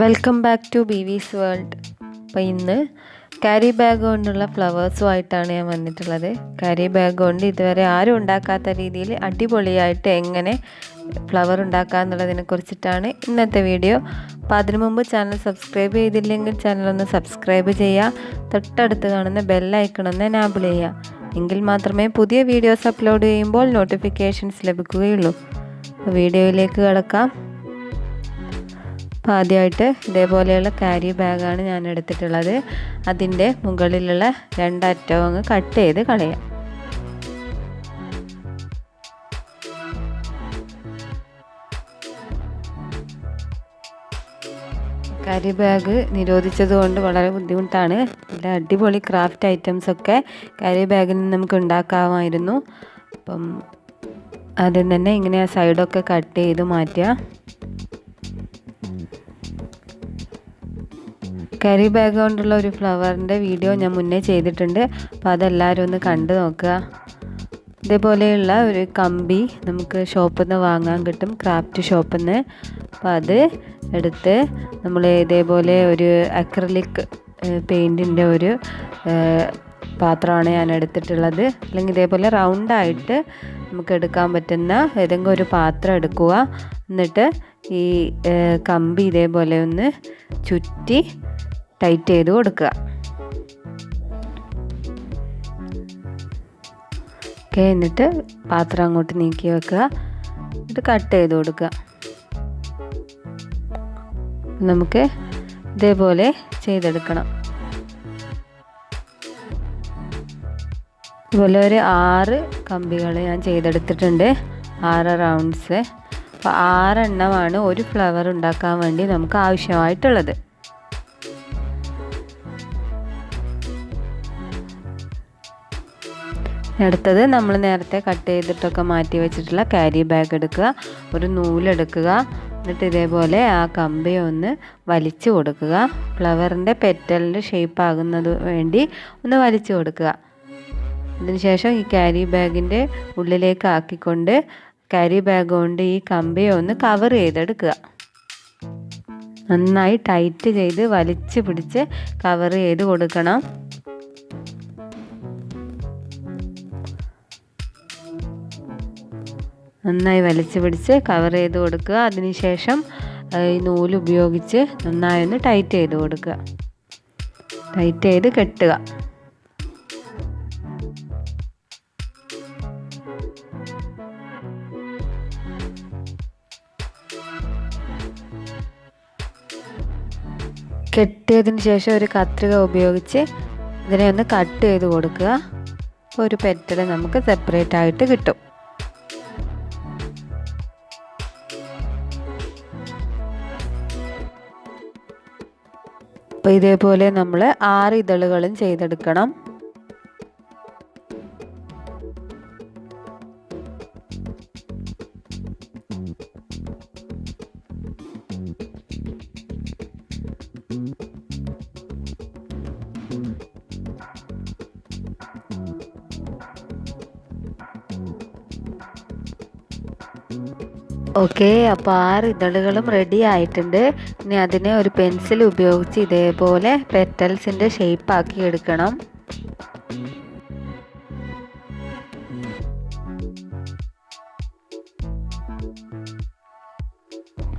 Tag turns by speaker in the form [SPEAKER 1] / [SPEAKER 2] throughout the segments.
[SPEAKER 1] Welcome back to BV's world. അപ്പോൾ ഇന്ന് carry bag കൊണ്ടുള്ള ഫ്ലവേഴ്സുമായിട്ടാണ് ഞാൻ വന്നിട്ടുള്ളത്. ക്യാരി ബാഗ് കൊണ്ട് ഇതുവരെ ആരും ഉണ്ടാക്കാത്ത രീതിയിൽ അടിപൊളിയായിട്ട് എങ്ങനെ ഫ്ലവർ ഉണ്ടാക്കുക എന്നുള്ളതിനെ കുറിച്ചിട്ടാണ് ഇന്നത്തെ വീഡിയോ. അപ്പോൾ അതിനു മുമ്പ് ചാനൽ സബ്സ്ക്രൈബ് ചെയ്തില്ലെങ്കിൽ ചാനലൊന്ന് സബ്സ്ക്രൈബ് ചെയ്യുക. തൊട്ടടുത്ത് കാണുന്ന ബെല്ലൈക്കൺ ഒന്ന് എനാബിൾ ചെയ്യുക. എങ്കിൽ മാത്രമേ പുതിയ വീഡിയോസ് അപ്ലോഡ് ചെയ്യുമ്പോൾ നോട്ടിഫിക്കേഷൻസ് ലഭിക്കുകയുള്ളൂ. അപ്പോൾ വീഡിയോയിലേക്ക് കിടക്കാം. അപ്പോൾ ആദ്യമായിട്ട് ഇതേപോലെയുള്ള ക്യാരി ബാഗാണ് ഞാൻ എടുത്തിട്ടുള്ളത്. അതിൻ്റെ മുകളിലുള്ള രണ്ടറ്റവും അങ്ങ് കട്ട് ചെയ്ത് കളയാം. ക്യാരി ബാഗ് നിരോധിച്ചത് കൊണ്ട് വളരെ ബുദ്ധിമുട്ടാണ്. നല്ല അടിപൊളി ക്രാഫ്റ്റ് ഐറ്റംസൊക്കെ ക്യാരി ബാഗിൽ നിന്ന് നമുക്ക് ഉണ്ടാക്കാമായിരുന്നു. അപ്പം ആദ്യം തന്നെ ഇങ്ങനെ ആ സൈഡൊക്കെ കട്ട് ചെയ്ത് മാറ്റുക. ക്യാരി ബാഗ് കൊണ്ടുള്ള ഒരു ഫ്ലവറിൻ്റെ വീഡിയോ ഞാൻ മുന്നേ ചെയ്തിട്ടുണ്ട്. അപ്പോൾ അതെല്ലാവരും ഒന്ന് കണ്ടു നോക്കുക. ഇതേപോലെയുള്ള ഒരു കമ്പി നമുക്ക് ഷോപ്പിൽ നിന്ന് വാങ്ങാൻ കിട്ടും, ക്രാഫ്റ്റ് ഷോപ്പിൽ നിന്ന്. അപ്പോൾ അത് എടുത്ത് നമ്മൾ ഇതേപോലെ ഒരു അക്രിലിക് പെയിൻറ്റിൻ്റെ ഒരു പാത്രമാണ് ഞാൻ എടുത്തിട്ടുള്ളത്. അല്ലെങ്കിൽ ഇതേപോലെ റൗണ്ടായിട്ട് നമുക്ക് എടുക്കാൻ പറ്റുന്ന ഏതെങ്കിലും ഒരു പാത്രം എടുക്കുക. എന്നിട്ട് ഈ കമ്പി ഇതേപോലെ ഒന്ന് ചുറ്റി ടൈറ്റ് ചെയ്ത് കൊടുക്കുക. ഓക്കെ, എന്നിട്ട് പാത്രം അങ്ങോട്ട് നീക്കി വെക്കുക. എന്നിട്ട് കട്ട് ചെയ്ത് കൊടുക്കുക. നമുക്ക് ഇതേപോലെ ചെയ്തെടുക്കണം. ഇതുപോലെ ഒരു 6 കമ്പികൾ ഞാൻ ചെയ്തെടുത്തിട്ടുണ്ട്, 6 റൗണ്ട്സ്. അപ്പോൾ 6 എണ്ണമാണ് ഒരു ഫ്ലവർ ഉണ്ടാക്കാൻ വേണ്ടി നമുക്ക് ആവശ്യമായിട്ടുള്ളത്. അടുത്തത് നമ്മൾ നേരത്തെ കട്ട് ചെയ്തിട്ടൊക്കെ മാറ്റി വെച്ചിട്ടുള്ള ക്യാരി ബാഗ് എടുക്കുക. ഒരു നൂലെടുക്കുക. എന്നിട്ട് ഇതേപോലെ ആ കമ്പി ഒന്ന് വലിച്ചു കൊടുക്കുക. ഫ്ലവറിൻ്റെ പെറ്റലിൻ്റെ ഷേപ്പ് ആകുന്നത് വേണ്ടി ഒന്ന് വലിച്ചു കൊടുക്കുക. അതിനുശേഷം ഈ ക്യാരി ബാഗിൻ്റെ ഉള്ളിലേക്ക് ആക്കിക്കൊണ്ട് ക്യാരി ബാഗ് കൊണ്ട് ഈ കമ്പിയെ ഒന്ന് കവർ ചെയ്തെടുക്കുക. നന്നായി ടൈറ്റ് ചെയ്ത് വലിച്ചു പിടിച്ച് കവർ ചെയ്ത് കൊടുക്കണം. നന്നായി വലിച്ചു പിടിച്ച് കവർ ചെയ്ത് കൊടുക്കുക. അതിനുശേഷം ഈ നൂല് ഉപയോഗിച്ച് നന്നായി ഒന്ന് ടൈറ്റ് ചെയ്ത് കൊടുക്കുക. ടൈറ്റ് ചെയ്ത് കെട്ടുക. കെട്ടിയതിന് ശേഷം ഒരു കത്രിക ഉപയോഗിച്ച് ഇതിനെ ഒന്ന് കട്ട് ചെയ്ത് കൊടുക്കുക. അപ്പോൾ ഒരു പെറ്റൽ നമുക്ക് സെപ്പറേറ്റ് ആയിട്ട് കിട്ടും. അപ്പോൾ ഇതേപോലെ നമ്മൾ 6 ഇതളുകളും ചെയ്തെടുക്കണം. ഓക്കെ, അപ്പോൾ 6 ഇതളുകളും റെഡി ആയിട്ടുണ്ട്. ഇനി അതിനെ ഒരു പെൻസിൽ ഉപയോഗിച്ച് ഇതേപോലെ പെറ്റൽസിൻ്റെ ഷേപ്പ് ആക്കി എടുക്കണം.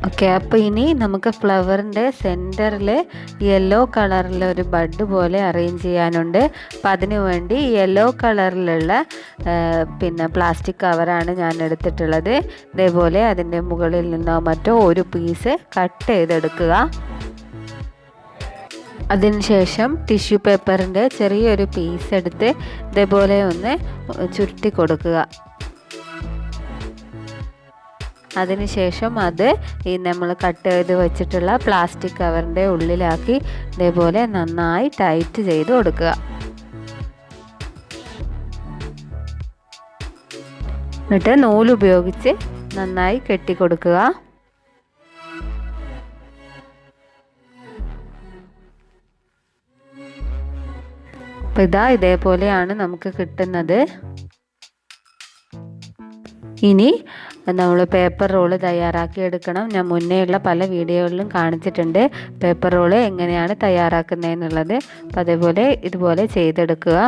[SPEAKER 1] ഓക്കെ, അപ്പോൾ ഇനി നമുക്ക് ഫ്ലവറിൻ്റെ സെൻറ്ററിൽ യെല്ലോ കളറിലെ ഒരു ബഡ് പോലെ അറേഞ്ച് ചെയ്യാനുണ്ട്. അപ്പം അതിനു വേണ്ടി യെല്ലോ കളറിലുള്ള പ്ലാസ്റ്റിക് കവറാണ് ഞാൻ എടുത്തിട്ടുള്ളത്. ഇതേപോലെ അതിൻ്റെ മുകളിൽ നിന്നോ മറ്റോ ഒരു പീസ് കട്ട് ചെയ്തെടുക്കുക. അതിനുശേഷം ടിഷ്യൂ പേപ്പറിൻ്റെ ചെറിയൊരു പീസ് എടുത്ത് ഇതേപോലെ ഒന്ന് ചുരുട്ടി കൊടുക്കുക. അതിനുശേഷം അത് ഈ നമ്മൾ കട്ട് ചെയ്ത് വെച്ചിട്ടുള്ള പ്ലാസ്റ്റിക് കവറിൻ്റെ ഉള്ളിലാക്കി ഇതേപോലെ നന്നായി ടൈറ്റ് ചെയ്ത് കൊടുക്കുക. എന്നിട്ട് നൂലുപയോഗിച്ച് നന്നായി കെട്ടിക്കൊടുക്കുക. അപ്പോൾ ഇതേപോലെയാണ് നമുക്ക് കിട്ടുന്നത്. ഇനി നമ്മൾ പേപ്പർ റോള് തയ്യാറാക്കി എടുക്കണം. ഞാൻ മുന്നേയുള്ള പല വീഡിയോകളിലും കാണിച്ചിട്ടുണ്ട് പേപ്പർ റോള് എങ്ങനെയാണ് തയ്യാറാക്കുന്നതെന്നുള്ളത്. അപ്പം അതേപോലെ ഇതുപോലെ ചെയ്തെടുക്കുക.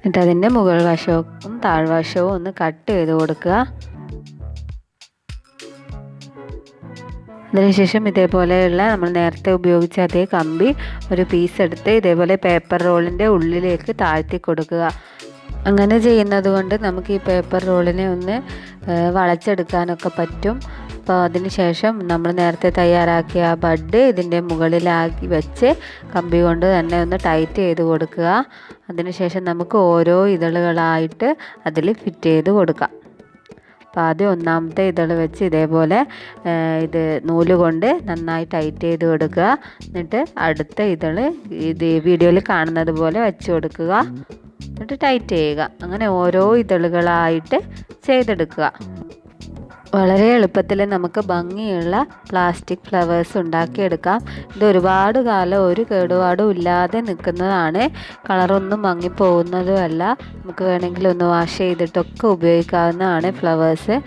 [SPEAKER 1] എന്നിട്ട് അതിൻ്റെ മുകൾ വശവും താഴ്വശവും ഒന്ന് കട്ട് ചെയ്ത് കൊടുക്കുക. അതിനുശേഷം ഇതേപോലെയുള്ള നമ്മൾ നേരത്തെ ഉപയോഗിച്ച അതേ കമ്പി ഒരു പീസ് എടുത്ത് ഇതേപോലെ പേപ്പർ റോളിൻ്റെ ഉള്ളിലേക്ക് താഴ്ത്തി കൊടുക്കുക. അങ്ങനെ ചെയ്യുന്നത് കൊണ്ട് നമുക്ക് ഈ പേപ്പർ റോളിനെ ഒന്ന് വളച്ചെടുക്കാനൊക്കെ പറ്റും. അപ്പോൾ അതിന് ശേഷം നമ്മൾ നേരത്തെ തയ്യാറാക്കിയ ബഡ് ഇതിൻ്റെ മുകളിലാക്കി വെച്ച് കമ്പി കൊണ്ട് തന്നെ ഒന്ന് ടൈറ്റ് ചെയ്ത് കൊടുക്കുക. അതിനുശേഷം നമുക്ക് ഓരോ ഇതളുകളായിട്ട് അതിൽ ഫിറ്റ് ചെയ്ത് കൊടുക്കാം. അപ്പോൾ ആദ്യം ഒന്നാമത്തെ ഇതൾ വെച്ച് ഇതേപോലെ ഇത് നൂല് കൊണ്ട് നന്നായി ടൈറ്റ് ചെയ്ത് കൊടുക്കുക. എന്നിട്ട് അടുത്ത ഇതൾ ഇത് വീഡിയോയിൽ കാണുന്നത് പോലെ വെച്ച് കൊടുക്കുക. എന്നിട്ട് ടൈറ്റ് ചെയ്യുക. അങ്ങനെ ഓരോ ഇതളുകളായിട്ട് ചെയ്തെടുക്കുക. വളരെ എളുപ്പത്തിൽ നമുക്ക് ഭംഗിയുള്ള പ്ലാസ്റ്റിക് ഫ്ലവേഴ്സ് ഉണ്ടാക്കിയെടുക്കാം. ഇത് ഒരുപാട് കാലം ഒരു കേടുപാടും ഇല്ലാതെ നിൽക്കുന്നതാണ്. കളറൊന്നും മങ്ങിപ്പോകുന്നതുമല്ല. നമുക്ക് വേണമെങ്കിൽ ഒന്ന് വാഷ് ചെയ്തിട്ടൊക്കെ ഉപയോഗിക്കാവുന്നതാണ് ഫ്ലവേഴ്സ്.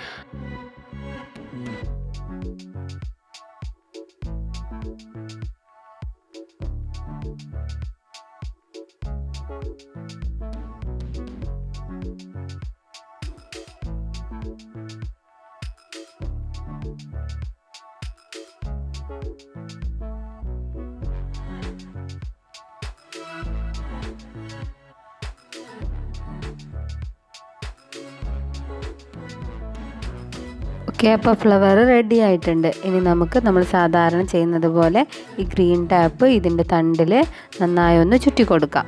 [SPEAKER 1] ഓക്കെ, അപ്പോൾ ഫ്ലവർ റെഡി ആയിട്ടുണ്ട്. ഇനി നമുക്ക് നമ്മൾ സാധാരണ ചെയ്യുന്നത് പോലെ ഈ ഗ്രീൻ ടാപ്പ് ഇതിൻ്റെ തണ്ടിൽ നന്നായി ഒന്ന് ചുറ്റി കൊടുക്കാം.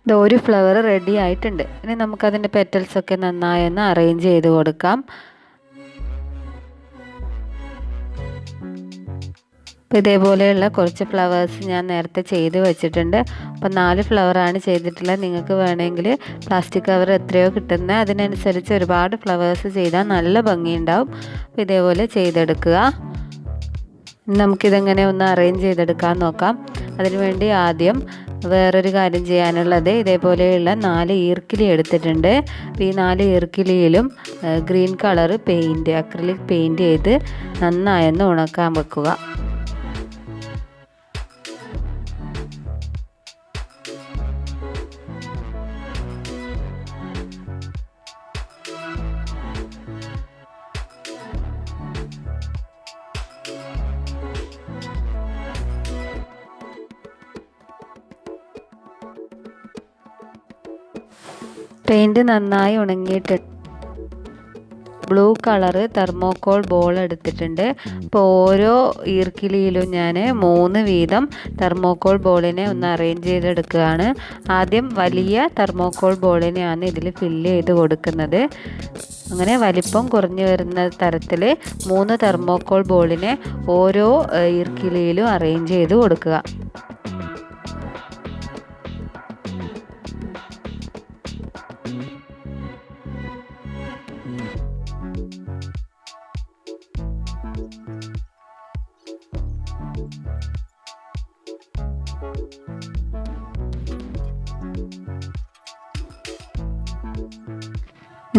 [SPEAKER 1] ഇത് ഒരു ഫ്ലവർ റെഡി ആയിട്ടുണ്ട്. ഇനി നമുക്കതിൻ്റെ പെറ്റൽസൊക്കെ നന്നായി ഒന്ന് അറേഞ്ച് ചെയ്ത് കൊടുക്കാം. അപ്പോൾ ഇതേപോലെയുള്ള കുറച്ച് ഫ്ലവേഴ്സ് ഞാൻ നേരത്തെ ചെയ്ത് വെച്ചിട്ടുണ്ട്. അപ്പോൾ 4 ഫ്ലവറാണ് ചെയ്തിട്ടുള്ളത്. നിങ്ങൾക്ക് വേണമെങ്കിൽ പ്ലാസ്റ്റിക് കവർ എത്രയോ കിട്ടുന്നത് അതിനനുസരിച്ച് ഒരുപാട് ഫ്ലവേഴ്സ് ചെയ്താൽ നല്ല ഭംഗിയുണ്ടാവും. അപ്പോൾ ഇതേപോലെ ചെയ്തെടുക്കുക. നമുക്കിതെങ്ങനെ ഒന്ന് അറേഞ്ച് ചെയ്തെടുക്കാൻ നോക്കാം. അതിനുവേണ്ടി ആദ്യം വേറൊരു കാര്യം ചെയ്യാനുള്ളത്, ഇതേപോലെയുള്ള 4 ഈർക്കിലി എടുത്തിട്ടുണ്ട്. അപ്പോൾ ഈ 4 ഈർക്കിലിയിലും green colour paint, acrylic paint ചെയ്ത് നന്നായൊന്ന് ഉണക്കാൻ വെക്കുക. പെയിൻറ്റ് നന്നായി ഉണങ്ങിയിട്ട് ബ്ലൂ കളറ് തെർമോക്കോൾ ബോൾ എടുത്തിട്ടുണ്ട്. അപ്പോൾ ഓരോ ഈർക്കിലിയിലും ഞാൻ 3 വീതം തെർമോക്കോൾ ബോളിനെ ഒന്ന് അറേഞ്ച് ചെയ്തെടുക്കുകയാണ്. ആദ്യം വലിയ തെർമോക്കോൾ ബോളിനെയാണ് ഇതിൽ ഫില്ല് ചെയ്ത് കൊടുക്കുന്നത്. അങ്ങനെ വലിപ്പം കുറഞ്ഞു വരുന്ന തരത്തിൽ 3 തെർമോക്കോൾ ബോളിനെ ഓരോ ഈർക്കിലിയിലും അറേഞ്ച് ചെയ്ത് കൊടുക്കുക.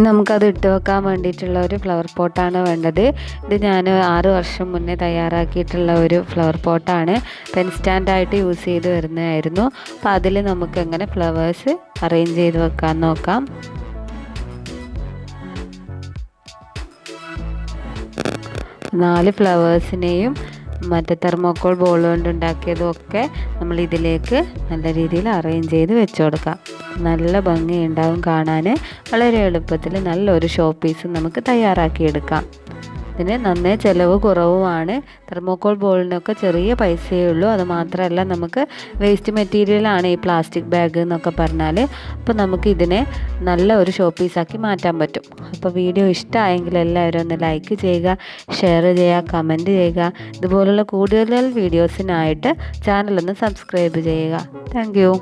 [SPEAKER 1] നമുക്കത് ഇട്ട് വെക്കാൻ വേണ്ടിയിട്ടുള്ള ഒരു ഫ്ലവർ പോട്ടാണ് വേണ്ടത്. ഇത് ഞാൻ 6 വർഷം മുന്നേ തയ്യാറാക്കിയിട്ടുള്ള ഒരു ഫ്ലവർ പോട്ടാണ്. പെൻ സ്റ്റാൻഡായിട്ട് യൂസ് ചെയ്ത് വരുന്നതായിരുന്നു. അപ്പോൾ അതിൽ നമുക്ക് എങ്ങനെ ഫ്ലവേഴ്സ് അറേഞ്ച് ചെയ്ത് വെക്കാൻ നോക്കാം. നാല് ഫ്ലവേഴ്സിനെയും മറ്റേ തെർമോക്കോൾ ബോൾ കൊണ്ട് ഉണ്ടാക്കിയതും ഒക്കെ നമ്മൾ ഇതിലേക്ക് നല്ല രീതിയിൽ അറേഞ്ച് ചെയ്ത് വെച്ച് കൊടുക്കാം. നല്ല ഭംഗിയുണ്ടാവും കാണാൻ. വളരെ എളുപ്പത്തിൽ നല്ലൊരു ഷോ പീസ് നമുക്ക് തയ്യാറാക്കിയെടുക്കാം. ഇതിന് നന്നേ ചിലവ് കുറവുമാണ്. തെർമോക്കോൾ ബോളിനൊക്കെ ചെറിയ പൈസയേ ഉള്ളൂ. അത് മാത്രമല്ല നമുക്ക് വേസ്റ്റ് മെറ്റീരിയലാണ് ഈ പ്ലാസ്റ്റിക് ബാഗ് എന്നൊക്കെ പറഞ്ഞാൽ. അപ്പോൾ നമുക്ക് ഇതിനെ നല്ല ഒരു ഷോ പീസാക്കി മാറ്റാൻ പറ്റും. അപ്പോൾ വീഡിയോ ഇഷ്ടമായെങ്കിൽ എല്ലാവരും ഒന്ന് ലൈക്ക് ചെയ്യുക, ഷെയർ ചെയ്യുക, കമൻറ്റ് ചെയ്യുക. ഇതുപോലുള്ള കൂടുതൽ വീഡിയോസിനായിട്ട് ചാനലൊന്ന് സബ്സ്ക്രൈബ് ചെയ്യുക. Thank you.